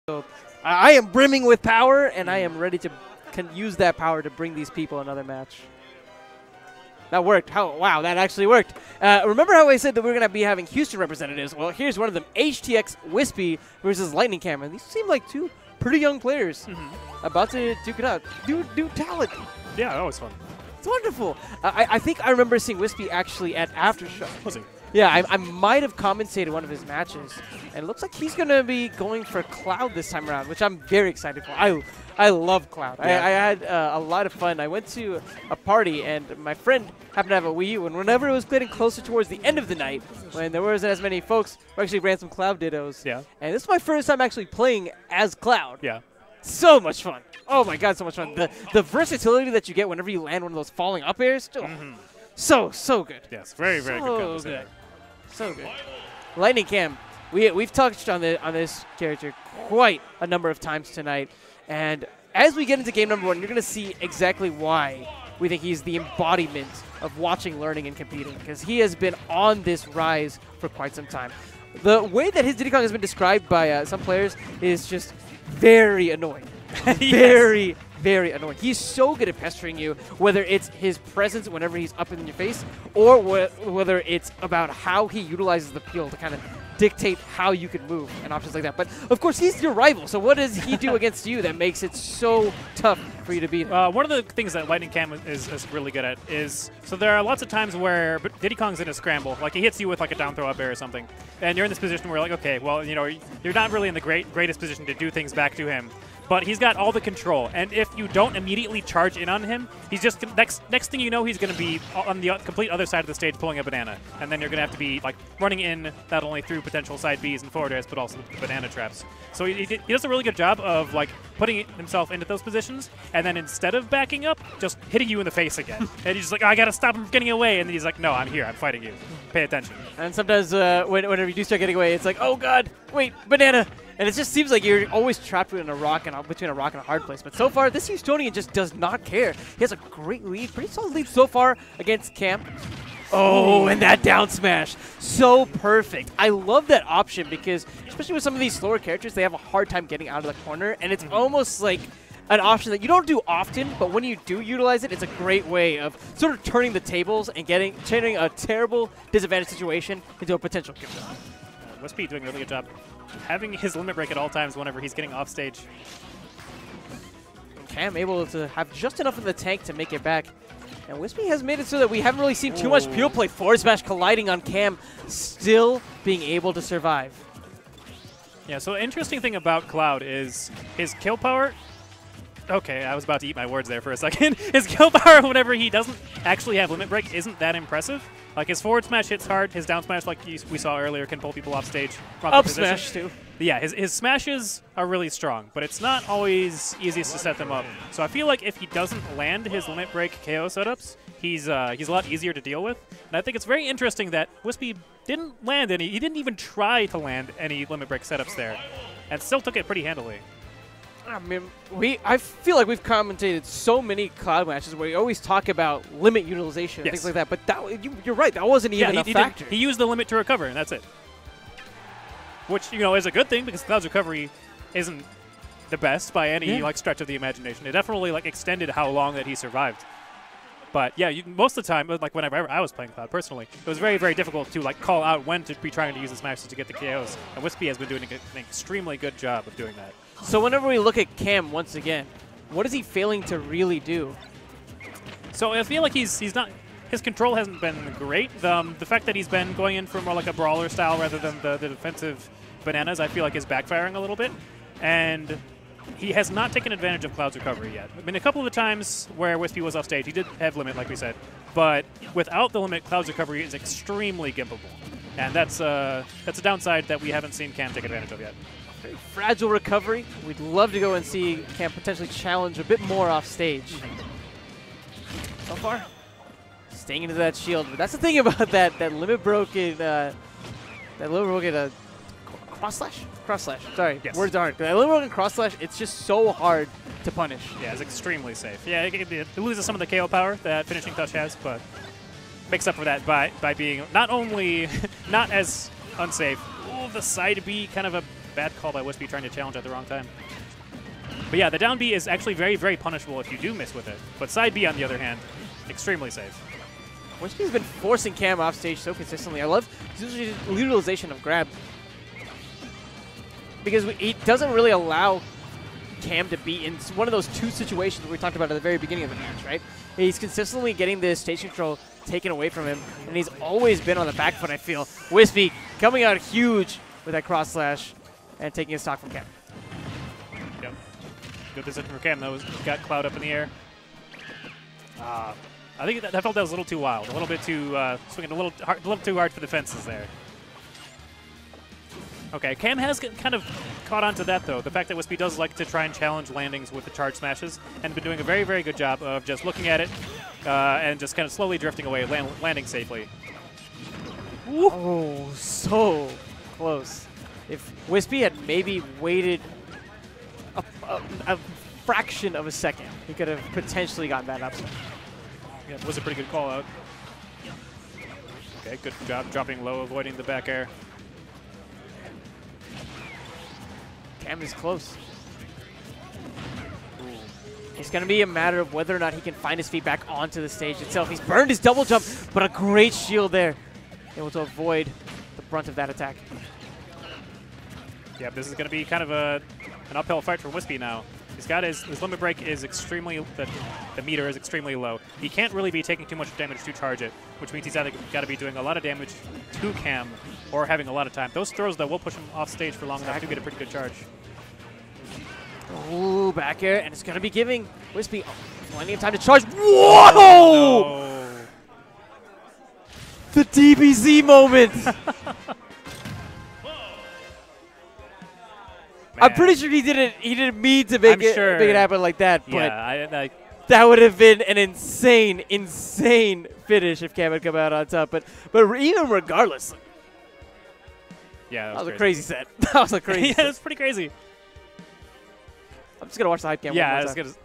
So I am brimming with power, and I am ready to use that power to bring these people another match. That worked. Wow, that actually worked. Remember how I said that we were going to be having Houston representatives? Well, here's one of them, HTX Whispy versus LightningCam. And these seem like two pretty young players about to duke it out. New talent. Yeah, that was fun. It's wonderful. I think I remember seeing Whispy actually at Aftershock. Was he? Yeah, I might have commentated one of his matches, and it looks like he's going to be going for Cloud this time around, which I'm very excited for. I love Cloud. Yeah. I had a lot of fun. I went to a party, and my friend happened to have a Wii U, and whenever it was getting closer towards the end of the night, when there wasn't as many folks, we actually ran some Cloud Dittos. Yeah. And this is my first time actually playing as Cloud. Yeah. So much fun. Oh my god, so much fun. The versatility that you get whenever you land one of those falling up airs, so good. Yes, very good combo. Good. So good. LightningCam, we've touched on this character quite a number of times tonight, and as we get into game number 1, you're going to see exactly why we think he's the embodiment of watching, learning, and competing, because he has been on this rise for quite some time. The way that his Diddy Kong has been described by some players is just very annoying. Yes. Very annoying. He's so good at pestering you, whether it's his presence whenever he's up in your face, or whether it's about how he utilizes the peel to kind of dictate how you can move and options like that. But, of course, he's your rival, so what does he do against you that makes it so tough for you to beat him? One of the things that LightningCam is really good at is, so there are lots of times where Diddy Kong's in a scramble, like he hits you with like a down throw up air or something, and you're in this position where like, okay, well, you know, you're not really in the greatest position to do things back to him. But he's got all the control, and if you don't immediately charge in on him, he's just next thing you know, he's going to be on the complete other side of the stage pulling a banana, and then you're going to have to be like running in not only through potential side Bs and forward airs, but also the banana traps. So he does a really good job of like putting himself into those positions, and then instead of backing up, just hitting you in the face again. And he's just like, oh, I got to stop him from getting away, and then he's like, no, I'm here, I'm fighting you. Pay attention. And sometimes whenever you do start getting away, it's like, oh god, wait, banana. And it just seems like you're always trapped between a rock and a hard place. But so far, this Houstonian just does not care. He has a great lead, pretty solid lead so far against Cam. Oh, and that down smash. So perfect. I love that option because, especially with some of these slower characters, they have a hard time getting out of the corner. And it's almost like an option that you don't do often, but when you do utilize it, it's a great way of sort of turning the tables and turning a terrible disadvantage situation into a potential kill. Whispy doing a really good job having his limit break at all times whenever he's getting off stage. Cam able to have just enough in the tank to make it back. And Whispy has made it so that we haven't really seen too much peel play. Forward smash colliding on Cam, still being able to survive. Yeah, so the interesting thing about Cloud is his kill power. Okay, I was about to eat my words there for a second. His kill power whenever he doesn't actually have limit break isn't that impressive. Like, his forward smash hits hard. His down smash, like we saw earlier, can pull people off stage. Up smash, too. Yeah, his smashes are really strong, but it's not always easiest to set them up. So I feel like if he doesn't land his limit break KO setups, he's a lot easier to deal with. And I think it's very interesting that Whispy didn't land any. He didn't even try to land any limit break setups there, and still took it pretty handily. I mean, I feel like we've commentated so many Cloud matches where we always talk about limit utilization and things like that, but you're right, that wasn't even a factor. He used the limit to recover, and that's it. Which, you know, is a good thing because Cloud's recovery isn't the best by any like stretch of the imagination. It definitely like extended how long that he survived. But yeah, most of the time, like whenever I was playing Cloud personally, it was very, very difficult to like call out when to be trying to use the smashes to get the KOs. And Whispy has been doing an extremely good job of doing that. So whenever we look at Cam once again, what is he failing to really do? So I feel like he's not. His control hasn't been great. The fact that he's been going in for more like a brawler style rather than the defensive bananas, I feel like is backfiring a little bit. And he has not taken advantage of Cloud's recovery yet. I mean, a couple of the times where Whispy was off stage, he did have limit, like we said. But without the limit, Cloud's recovery is extremely gimpable. And that's a downside that we haven't seen Cam take advantage of yet. Very fragile recovery. We'd love to go and see Cam potentially challenge a bit more off stage. So far, staying into that shield. But that's the thing about that limit broken cross slash. Cross slash. Sorry, words aren't. That limit broken cross slash. It's just so hard to punish. Yeah, it's extremely safe. Yeah, it loses some of the KO power that finishing touch has, but makes up for that by being not only not as unsafe. Ooh, the side B kind of a bad call by Whispy trying to challenge at the wrong time. But yeah, the down B is actually very, very punishable if you do miss with it. But side B, on the other hand, extremely safe. Whispy's been forcing Cam off stage so consistently. I love his utilization of grab. Because he doesn't really allow Cam to be in one of those two situations we talked about at the very beginning of the match, right? He's consistently getting the stage control taken away from him, and he's always been on the back foot, I feel. Whispy coming out huge with that cross slash and taking a stock from Cam. Yep. Good position for Cam, though. Got Cloud up in the air. I think that felt that was a little too wild, a little bit too, swinging a little too hard for the fences there. Okay, Cam has kind of caught on to that, though. The fact that Whispy does like to try and challenge landings with the charge smashes, and been doing a very, very good job of just looking at it and just kind of slowly drifting away, landing safely. Woo. Oh, so close. If Whispy had maybe waited a fraction of a second, he could have potentially gotten that upset. Yeah, it was a pretty good call out. Okay, good job dropping low, avoiding the back air. Cam is close. Ooh. It's going to be a matter of whether or not he can find his feet back onto the stage itself. He's burned his double jump, but a great shield there. Able to avoid the brunt of that attack. Yeah, this is going to be kind of an uphill fight for Whispy now. He's got his limit break is extremely, the meter is extremely low. He can't really be taking too much damage to charge it, which means he's either got to be doing a lot of damage to Cam or having a lot of time. Those throws, though, will push him off stage for long enough to get a pretty good charge. Ooh, back air, and it's going to be giving Whispy plenty of time to charge. Whoa! No. The DBZ moment! I'm pretty sure he didn't mean to make it happen like that, but yeah, that would have been an insane finish if Cam had come out on top. But even regardless, yeah, that was a crazy set. That was a crazy set. Yeah, it was pretty crazy. I'm just gonna watch the hype cam. Yeah, one more I was time. gonna.